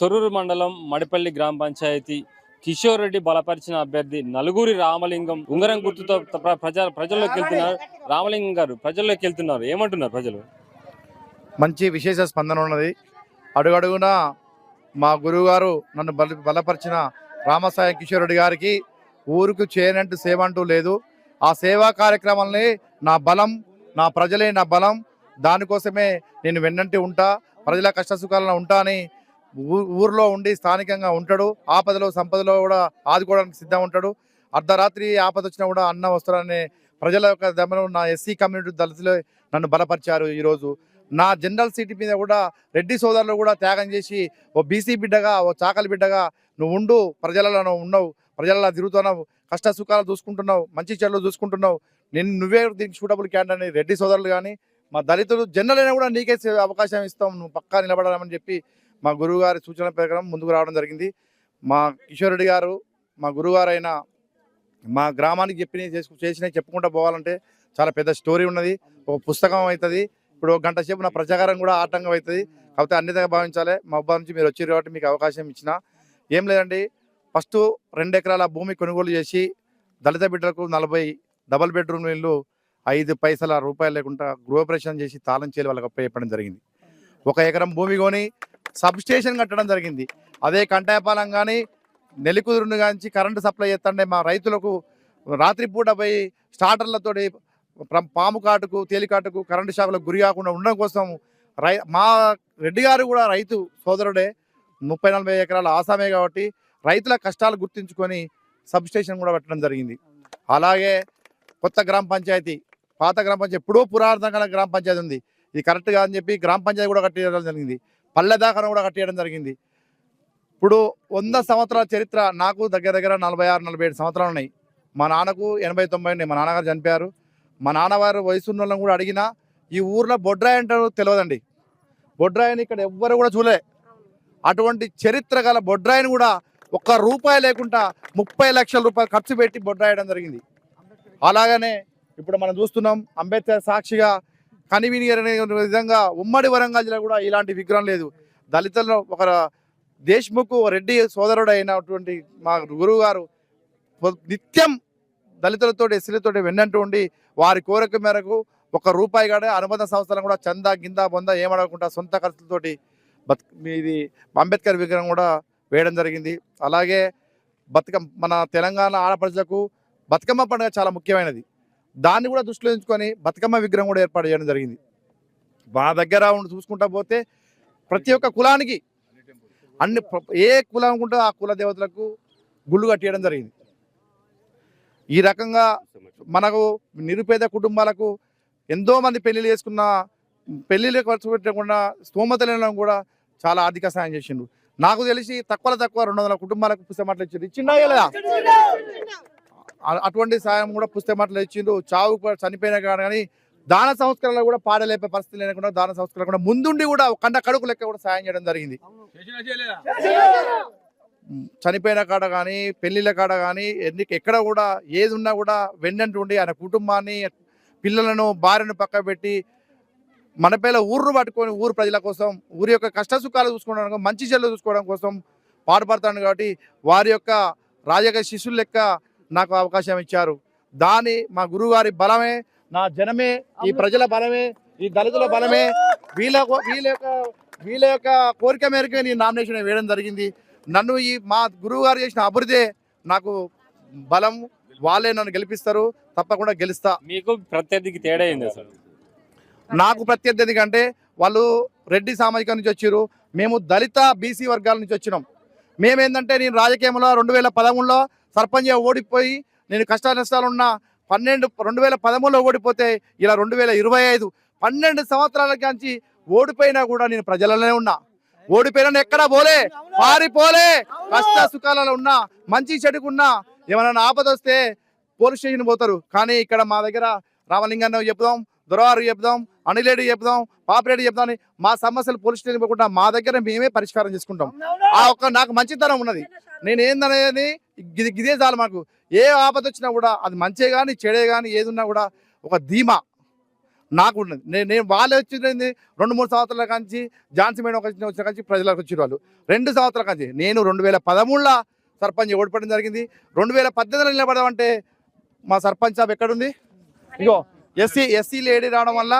తొర్రూరు మండలం మడిపల్లి గ్రామ పంచాయతీ కిషోర్ రెడ్డి బలపరిచిన అభ్యర్థి నలుగురి రామలింగం ఉంగరం గుర్తుతో ప్రజల్లోకి వెళ్తున్నారు. రామలింగం గారు ప్రజల్లోకి వెళ్తున్నారు. ఏమంటున్నారు ప్రజలు? మంచి విశేష స్పందన ఉన్నది. అడుగడుగున మా గురువు గారు నన్ను బలపరిచిన రామసాయం కిషోర్ రెడ్డి గారికి ఊరుకు చేయనంటూ సేవ అంటూ లేదు. ఆ సేవా కార్యక్రమాలని నా బలం, నా ప్రజలే నా బలం. దానికోసమే నేను వెన్నంటి ఉంటా, ప్రజల కష్ట సుఖాలను ఉంటా అని ఊర్లో ఉండి స్థానికంగా ఉంటాడు. ఆపదలో సంపదలో కూడా ఆదుకోవడానికి సిద్ధంగా ఉంటాడు. అర్ధరాత్రి ఆపద వచ్చినా కూడా అన్న వస్తారనే ప్రజల యొక్క దమనం నా ఎస్సీ కమ్యూనిటీ దళితులు నన్ను బలపరిచారు. ఈరోజు నా జనరల్ సీట్ మీద కూడా రెడ్డి సోదరులు కూడా త్యాగం చేసి ఓ బీసీ బిడ్డగా, ఓ చాకలి బిడ్డగా నువ్వు ఉండు, ప్రజలలో ఉన్నావు, ప్రజలలో తిరుగుతున్నావు, కష్ట సుఖాలు చూసుకుంటున్నావు, మంచి చెడులు చూసుకుంటున్నావు, నువ్వే దీనికి సూటబుల్ క్యాండిడేట్ అని రెడ్డి సోదరులు కానీ మా దళితులు జనరల్ అయినా కూడా నీకే అవకాశం ఇస్తాం, నువ్వు పక్కా నిలబడాలని చెప్పి మా గురువు గారి సూచన ప్రకారం ముందుకు రావడం జరిగింది. మా కిషోర్ రెడ్డి గారు మా గురువుగారు అయిన మా గ్రామానికి చేసినవి చెప్పుకుంటూ పోవాలంటే చాలా పెద్ద స్టోరీ ఉన్నది. ఒక పుస్తకం అవుతుంది. ఇప్పుడు ఒక గంట సేపు నా ప్రచారం కూడా ఆటంకం అవుతుంది. కాకపోతే అన్నిగా భావించాలి. మా అబ్బా నుంచి మీరు వచ్చారు కాబట్టి మీకు అవకాశం ఇచ్చిన ఏం లేదండి. ఫస్ట్ 2 ఎకరాల భూమి కొనుగోలు చేసి దళిత బిడ్డలకు 40 డబల్ బెడ్రూమ్ ఇల్లు 5 పైసల రూపాయలు లేకుండా గృహప్రవేశం చేసి తాళం చేయాలి వాళ్ళకి అప్పచెప్పడం జరిగింది. 1 ఎకరం భూమి కొని సబ్ స్టేషన్ కట్టడం జరిగింది. అదే కంటాయపాలెం కానీ నెల్లికుదురుని కానీ కరెంటు సప్లై చేస్తుండే మా రైతులకు రాత్రిపూట పోయి స్టార్టర్లతో పాము కాటుకు, తేలికాటుకు, కరెంటు షాకులకు గురి కాకుండా ఉండడం కోసం మా రెడ్డి గారు కూడా రైతు సోదరుడే. 30-40 ఎకరాల ఆసామే కాబట్టి రైతుల కష్టాలు గుర్తించుకొని సబ్ స్టేషన్ కూడా పెట్టడం జరిగింది. అలాగే కొత్త గ్రామ పంచాయతీ, పాత గ్రామ పంచాయతీ ఎప్పుడో పురాతన గ్రామ పంచాయతీ ఉంది, ఇది కరెక్ట్గా అని చెప్పి గ్రామ పంచాయతీ కూడా కట్టేయడం జరిగింది. పల్లె దాకా కూడా కట్టేయడం జరిగింది. ఇప్పుడు 100 సంవత్సరాల చరిత్ర నాకు దగ్గర 46-47 సంవత్సరాలు ఉన్నాయి. మా నాన్నకు 80-90 ఉన్నాయి. మా నాన్నగారు చనిపోయారు. మా నాన్నవారు వయసున్న వాళ్ళని కూడా అడిగినా ఈ ఊర్లో బొడ్రాయి అంటారు తెలియదండి. బొడ్రాయిని ఇక్కడ ఎవ్వరు కూడా చూలే. అటువంటి చరిత్ర గల బొడ్రాయిని కూడా ₹1 లేకుండా 30 లక్షల రూపాయలు ఖర్చు పెట్టి బొడ్రాయడం జరిగింది. అలాగనే ఇప్పుడు మనం చూస్తున్నాం, అంబేద్కర్ సాక్షిగా కనివిని విధంగా ఉమ్మడి వరంగల్ జిల్లా కూడా ఇలాంటి విగ్రహం లేదు. దళితుల్లో ఒక దేశ్ముఖ్ రెడ్డి సోదరుడు అయినటువంటి మా గురువు గారు నిత్యం దళితులతో ఎస్సీలతో వెన్నంటూ ఉండి వారి కోరిక మేరకు ₹1 కూడా అనుబంధ సంస్థలను కూడా చందా గిందా బొంద ఏమడకుండా సొంత ఖర్చులతోటి ఇది అంబేద్కర్ విగ్రహం కూడా వేయడం జరిగింది. అలాగే మన తెలంగాణ ఆడపడుచులకు బతుకమ్మ పండుగ చాలా ముఖ్యమైనది. దాన్ని కూడా దృష్టిలో ఉంచుకొని బతుకమ్మ విగ్రహం కూడా ఏర్పాటు చేయడం జరిగింది. మా దగ్గర చూసుకుంటా పోతే ప్రతి ఒక్క కులానికి ఏ కులం ఉంటుందో ఆ కుల దేవతలకు గుళ్ళు కట్టేయడం జరిగింది. ఈ రకంగా మనకు నిరుపేద కుటుంబాలకు ఎంతోమంది పెళ్లిళ్ళు చేసుకున్న పెళ్లిళ్ళు ఖర్చు పెట్టకుండా స్తోమత లేని కూడా చాలా ఆర్థిక సాయం చేసిండు. నాకు తెలిసి తక్కువ 200 కుటుంబాలకు పుస్తకమాటలు ఇచ్చిండా లేదా? అటువంటి సాయం కూడా పుస్తకమాటలు ఇచ్చిండు. చావు చనిపోయినా కానీ దాన సంస్కరణలో కూడా పాడలేపే పరిస్థితి లేకుండా దాన సంస్కరణ కూడా ముందుండి కూడా కండ కడుకు లెక్క కూడా సాయం చేయడం జరిగింది. చనిపోయిన కాడ కానీ పెళ్లిళ్ళ కాడ కానీ ఎక్కడ కూడా ఏది ఉన్నా కూడా వెన్నంటుండి ఆయన కుటుంబాన్ని, పిల్లలను, భార్యను పక్క పెట్టి మన పేల ఊరును పట్టుకొని ఊరు ప్రజల కోసం, ఊరి యొక్క కష్ట సుఖాలు చూసుకోవడం, మంచి చెల్లు చూసుకోవడం కోసం పాటుపడతాను. కాబట్టి వారి యొక్క రాజకీయ శిష్యుల లెక్క నాకు అవకాశం ఇచ్చారు. దాని మా గురువుగారి బలమే, నా జనమే, ఈ ప్రజల బలమే, ఈ దళితుల బలమే, వీళ్ళ యొక్క కోరిక మేరకే నేను నామినేషన్ వేయడం జరిగింది. నన్ను మా గురువు గారు చేసిన అభివృద్ధి నాకు బలం. వాళ్ళే నన్ను గెలిపిస్తారు, తప్పకుండా గెలుస్తా. మీకు ప్రత్యర్థికి తేడా ఏంది అసలు? నాకు ప్రత్యర్థి కంటే వాళ్ళు రెడ్డి సామాజిక నుంచి వచ్చారు, మేము దళిత బీసీ వర్గాల నుంచి వచ్చినాం. మేమేందంటే నేను రాజకీయంలో 2013లో సర్పంచ్ ఓడిపోయి నేను కష్ట నష్టాలు ఉన్న 2013లో ఓడిపోతే ఇలా 2025 12 సంవత్సరాల నుంచి ఓడిపోయినా కూడా నేను ప్రజలలోనే ఉన్నా. ఓడిపోయినా ఎక్కడా పోలే, పారిపోలే, కష్ట సుఖాలలో ఉన్నా, మంచి చెడుకున్నా. ఏమైనా ఆపద వస్తే పోలీస్ స్టేషన్ పోతారు. కానీ ఇక్కడ మా దగ్గర రామలింగాన్ని చెప్దాం, దొరవారు చెప్దాం, అనిలేడి చెప్దాం, పాపిరెడ్డి చెప్దాం అని మా సమస్యలు పోలీస్ స్టేషన్ పోకుండా మా దగ్గర మేమే పరిష్కారం చేసుకుంటాం. నాకు మంచితనం ఉన్నది. నేను ఏందనేది ఇదే చాలు. మాకు ఏ ఆపద వచ్చినా కూడా అది మంచే కానీ చెడే కానీ ఏది ఉన్నా కూడా ఒక ధీమా. నాకు ఉన్నది. నేను వాళ్ళు వచ్చింది 2-3 సంవత్సరాల కాంచి ఝాన్సీ మేడం వచ్చిన కాంచి ప్రజలకు వచ్చిన వాళ్ళు 2 సంవత్సరాల కాంచి. నేను 2013లో సర్పంచ్ ఓడిపడడం జరిగింది. 2018లో నిలబడమంటే మా సర్పంచ్ సాబ్ ఎక్కడుంది? ఇగో ఎస్సీ లేడీ రావడం వల్ల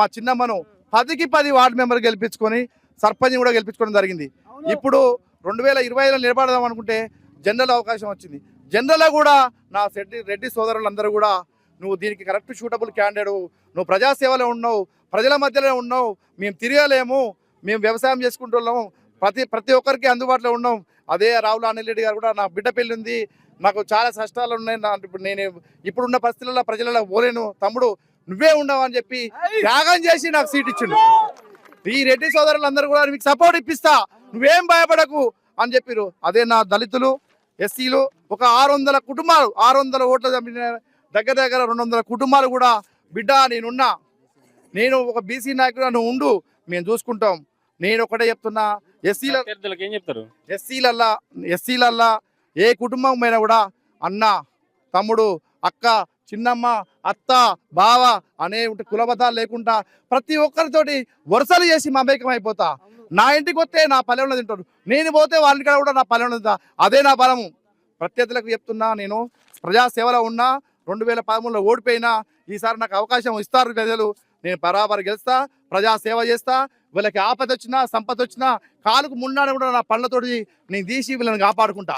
మా చిన్నమ్మను 10కి 10 వార్డు మెంబర్ గెలిపించుకొని సర్పంచ్ కూడా గెలిపించుకోవడం జరిగింది. ఇప్పుడు 2025లో నిలబడదాం అనుకుంటే జనరల్ అవకాశం వచ్చింది. జనరల్లో కూడా నా రెడ్డి సోదరులందరూ కూడా నువ్వు దీనికి కరెక్ట్ షూటబుల్ క్యాండిడేట్, నువ్వు ప్రజాసేవలో ఉన్నావు, ప్రజల మధ్యలో ఉన్నావు, మేము తిరగలేము, మేము వ్యవసాయం చేసుకుంటున్నాము, ప్రతి ఒక్కరికి అందుబాటులో ఉన్నాం. అదే రావుల అనిల్ రెడ్డి గారు కూడా నా బిడ్డ పెళ్ళి ఉంది, నాకు చాలా కష్టాలు ఉన్నాయి, నేను ఇప్పుడున్న పరిస్థితుల్లో ప్రజలలో పోలేను, తమ్ముడు నువ్వే ఉండవు అని చెప్పి త్యాగం చేసి నాకు సీట్ ఇచ్చిండు. ఈ రెడ్డి సోదరులందరూ కూడా మీకు సపోర్ట్ ఇప్పిస్తా, నువ్వేం భయపడకు అని చెప్పారు. అదే నా దళితులు ఎస్సీలు ఒక 600 కుటుంబాలు 600 ఓట్ల దగ్గర 200 కుటుంబాలు కూడా బిడ్డ నేనున్నా, నేను ఒక బీసీ నాయకుడు, నువ్వు ఉండు, మేము చూసుకుంటాం. నేను ఒకటే చెప్తున్నా, ఏం చెప్తారు? ఎస్సీలల్లా ఏ కుటుంబం అయినా కూడా అన్న, తమ్ముడు, అక్క, చిన్నమ్మ, అత్త, బావ అనే కులబతాలు లేకుండా ప్రతి ఒక్కరితోటి వరుసలు చేసి మమేకం అయిపోతా. నా ఇంటికి వస్తే నా పల్లెంలో తింటారు, నేను పోతే వాళ్ళ ఇంటికి కూడా నా పల్లెంలో తింటా. అదే నా బలము. ప్రత్యర్థులకు చెప్తున్నా, నేను ప్రజాసేవలో ఉన్నా, 2013లో ఓడిపోయినా, ఈసారి నాకు అవకాశం ఇస్తారు ప్రజలు, నేను బరాబర్ గెలుస్తా, ప్రజాసేవ చేస్తా. వీళ్ళకి ఆపద వచ్చినా సంపద వచ్చినా కాలుకు మున్నాడు కూడా నా పళ్ళతోటి నేను తీసి వీళ్ళని కాపాడుకుంటా.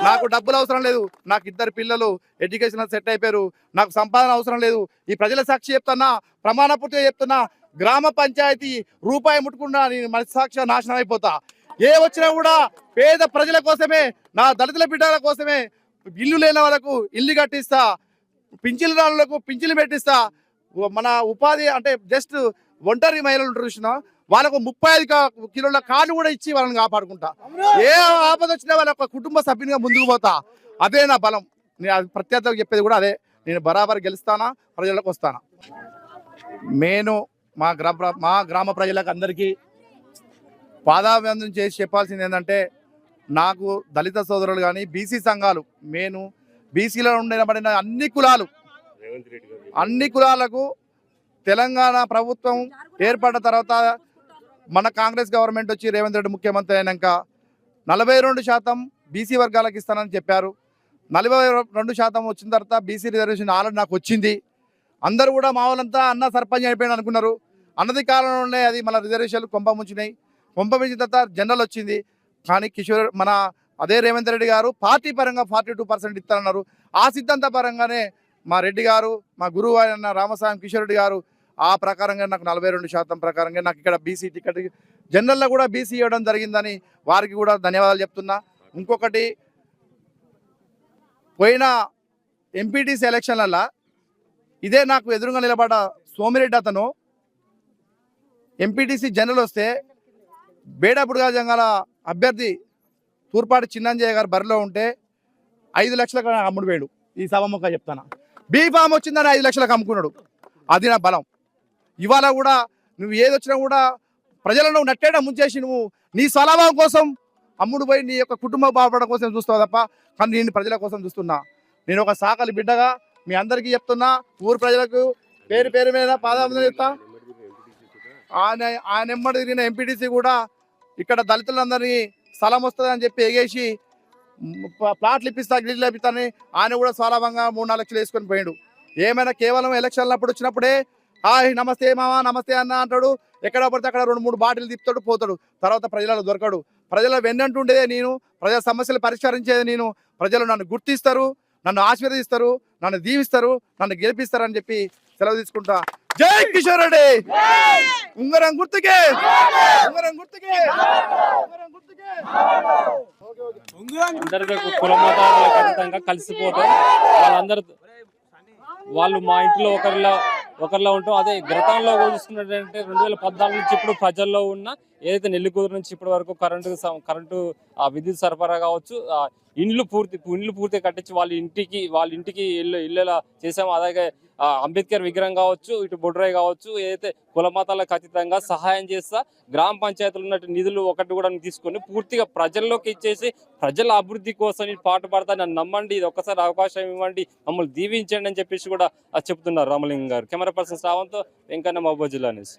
నాకు డబ్బులు అవసరం లేదు, నాకు 2 పిల్లలు ఎడ్యుకేషన్ సెట్ అయిపోయారు, నాకు సంపాదన అవసరం లేదు. ఈ ప్రజల సాక్షి చెప్తున్నా, ప్రమాణపూర్తిగా చెప్తున్నా, గ్రామ పంచాయతీ రూపాయి ముట్టుకున్నా నేను మనస్సాక్షి నాశనం అయిపోతా. ఏ వచ్చినా కూడా పేద ప్రజల కోసమే, నా దళితుల బిడ్డల కోసమే, ఇల్లు లేని వాళ్ళకు ఇల్లు కట్టిస్తా, పింఛన్లు రాని వాళ్ళకు పింఛన్లు పెట్టిస్తా. మన ఉపాధి అంటే జస్ట్ ఒంటరి మహిళలు చూసినా వాళ్ళకు 35 కిలోల కార్డు కూడా ఇచ్చి వాళ్ళని కాపాడుకుంటా. ఏ ఆపద వచ్చినా వాళ్ళ కుటుంబ సభ్యునిగా ముందుకు పోతా. అదే నా బలం. నేను ప్రత్యర్థులకు చెప్పేది కూడా అదే, నేను బరాబర్ గెలుస్తానా, ప్రజలకు వస్తానా. నేను మా గ్రామ ప్రజలకు అందరికీ పాదాభివందనం చేసి చెప్పాల్సింది ఏంటంటే, నాకు దళిత సోదరులు కానీ బీసీ సంఘాలు, నేను బీసీలో ఉండబడిన అన్ని కులాలకు తెలంగాణ ప్రభుత్వం ఏర్పడిన తర్వాత మన కాంగ్రెస్ గవర్నమెంట్ వచ్చి రేవంత్ రెడ్డి ముఖ్యమంత్రి అయినాక 42% బీసీ వర్గాలకు ఇస్తానని చెప్పారు. 42% వచ్చిన తర్వాత బీసీ రిజర్వేషన్ ఆల్రెడీ నాకు వచ్చింది. అందరూ కూడా మా వాళ్ళంతా అన్న సర్పంచ్ అయిపోయింది అనుకున్నారు. అన్నది కాలంలోనే అది మన రిజర్వేషన్లు కొంపముంచినాయి. కొంపముంచిన తర్వాత జనరల్ వచ్చింది. కానీ మన అదే రేవంత్ రెడ్డి గారు పార్టీ పరంగా 42% ఇస్తారన్నారు. ఆ సిద్ధాంత పరంగానే మా రెడ్డి గారు, మా గురువు అయిన రామసాయం కిషోర్ రెడ్డి గారు ఆ ప్రకారంగా నాకు 42% ప్రకారంగా నాకు ఇక్కడ బీసీ టికెట్ జనరల్లో కూడా బీసీ ఇవ్వడం జరిగిందని వారికి కూడా ధన్యవాదాలు చెప్తున్నా. ఇంకొకటి, పోయిన ఎంపీటీసీ ఎలక్షన్లలో ఇదే నాకు ఎదురుగా నిలబడ్డ సోమిరెడ్డి అతను ఎంపీటీసీ జనరల్ వస్తే బేడాపుడుగా జంగాల అభ్యర్థి తూర్పాటి చిన్నంజయ్య గారు బరిలో ఉంటే 5 లక్షలకు అమ్ముడు వేడు. ఈ సభముఖ చెప్తాను, బీఫామ్ వచ్చిందని 5 లక్షలకు అమ్ముకున్నాడు. అది నా బలం. ఇవాళ కూడా నువ్వు ఏదొచ్చినా కూడా ప్రజలను నట్టేట ముంచేసి నువ్వు నీ స్వలాభం కోసం అమ్ముడు పోయి నీ యొక్క కుటుంబ బాగుపడడం కోసం చూస్తావు తప్ప, కానీ నేను ప్రజల కోసం చూస్తున్నా. నేను ఒక సాకలి బిడ్డగా మీ అందరికీ చెప్తున్నా, ఊరు ప్రజలకు పేరు మీద పాదాభివందనం చెప్తా. ఆయన ఎమ్మడి తిరిగిన ఎంపీటీసీ కూడా ఇక్కడ దళితులందరినీ స్థలం వస్తుందని చెప్పి ఎగేసి ప్లాట్లు ఇప్పిస్తా, గిడ్లు ఇప్పిస్తానని ఆయన కూడా స్వలాభంగా 3-4 లక్షలు వేసుకొని పోయాడు. ఏమైనా కేవలం ఎలక్షన్లు అప్పుడు వచ్చినప్పుడే హాయ్ నమస్తే మామ నమస్తే అన్న అంటాడు, ఎక్కడ పడితే అక్కడ 2-3 బాటిల్ తిప్పుతాడు, పోతాడు. తర్వాత ప్రజలలో దొరకడు. ప్రజల వెన్నంటుండేదే నేను, ప్రజల సమస్యలు పరిష్కరించేది నేను. ప్రజలు నన్ను గుర్తిస్తారు, నన్ను ఆశీర్వదిస్తారు, నన్ను దీవిస్తారు, నన్ను గెలిపిస్తారు అని చెప్పి సెలవు తీసుకుంటా. జై కిషోర్ రెడ్డి, ఉంగరం గుర్తుకే, ఉంగరం గుర్తుకే, ఉంగరం గుర్తుకే. అందరితో కుల మతాలకు అతీతంగా కలిసిపోతాం. వాళ్ళు మా ఇంట్లో ఒకరిలో ఉంటాం. అదే గతంలో చూసుకున్నట్టంటే 2014 నుంచి ఇప్పుడు ప్రజల్లో ఉన్న ఏదైతే నెల్లికూరు నుంచి ఇప్పటి వరకు కరెంటు విద్యుత్ సరఫరా కావచ్చు, ఇండ్లు పూర్తిగా కట్టించి వాళ్ళ ఇంటికి ఇల్లులా చేసాము. అలాగే అంబేద్కర్ విగ్రహం కావచ్చు, ఇటు బొడ్రాయి కావచ్చు, ఏదైతే కుల మతాలకు అతీతంగా సహాయం చేస్తా, గ్రామ పంచాయతీలు ఉన్నట్టు నిధులు ఒకటి కూడా తీసుకొని పూర్తిగా ప్రజల్లోకి ఇచ్చేసి ప్రజల అభివృద్ధి కోసం నేను పాటుపడతా, నన్ను నమ్మండి, ఇది ఒక్కసారి అవకాశం ఇవ్వండి, మమ్మల్ని దీవించండి అని చెప్పేసి కూడా చెప్తున్నారు రామలింగం గారు. కెమెరా పర్సన్ శ్రావంత్, వెంకన్న, మహబూబ్ జిల్లా నుంచి.